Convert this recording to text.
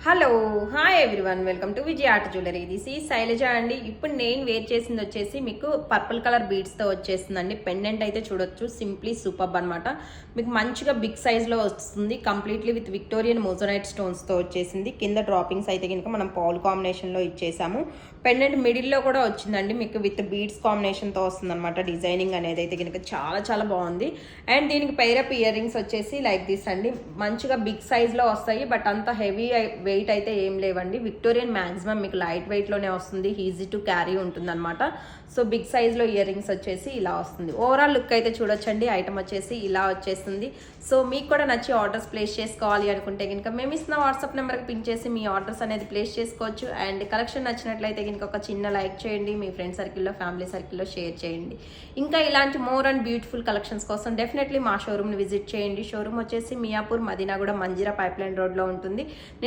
Hello hi everyone welcome to Vijaya art jewellery. This ఈ శైలజ అండి. ఇప్పుడు నేను వేర్ చేసింది వచ్చేసి మీకు పర్పుల్ కలర్ బీడ్స్తో వచ్చేస్తుందండి. పెండెంట్ అయితే చూడొచ్చు, సింప్లీ సూపర్బ్ అనమాట. మీకు మంచిగా బిగ్ సైజ్లో వస్తుంది, కంప్లీట్లీ విత్ విక్టోరియన్ మోజోనైట్ స్టోన్స్తో వచ్చేసింది. కింద డ్రాపింగ్స్ అయితే కనుక మనం పౌల్ కాంబినేషన్లో ఇచ్చేసాము. పెండెంట్ మిడిల్లో కూడా వచ్చిందండి, మీకు విత్ బీడ్స్ కాంబినేషన్తో వస్తుంది అనమాట. డిజైనింగ్ అనేది అయితే కనుక చాలా చాలా బాగుంది. అండ్ దీనికి పైరప్ ఇయర్ రింగ్స్ వచ్చేసి లైక్ దిస్ అండి, మంచిగా బిగ్ సైజ్లో వస్తాయి, బట్ అంత హెవీ వెయిట్ అయితే ఏం లేవండి. విక్టోరియన్ మ్యాక్సిమం మీకు లైట్ వెయిట్లోనే వస్తుంది, ఈజీ టు క్యారీ ఉంటుంది అనమాట. సో బిగ్ సైజ్లో ఇయర్ రింగ్స్ వచ్చేసి ఇలా వస్తుంది. ఓవరాల్ లుక్ అయితే చూడొచ్చండి, ఐటమ్ వచ్చేసి ఇలా వచ్చేస్తుంది. సో మీకు కూడా నచ్చి ఆర్డర్స్ ప్లేస్ చేసుకోవాలి అనుకుంటే కనుక మేము ఇస్తున్న వాట్సాప్ నెంబర్కి పిన్ చేసి మీ ఆర్డర్స్ అనేది ప్లేస్ చేసుకోవచ్చు. అండ్ కలెక్షన్ నచ్చినట్లయితే కనుక ఒక చిన్న లైక్ చేయండి, మీ ఫ్రెండ్ సర్కిల్లో ఫ్యామిలీ సర్కిల్లో షేర్ చేయండి. ఇంకా ఇలాంటి మోర్ అండ్ బ్యూటిఫుల్ కలెక్షన్స్ కోసం డెఫినెట్లీ మా షోరూమ్ని విజిట్ చేయండి. షోరూమ్ వచ్చేసి మియాపూర్, మదీనాగూడ, మంజీరా పైప్ లైన్ రోడ్లో ఉంటుంది. నేను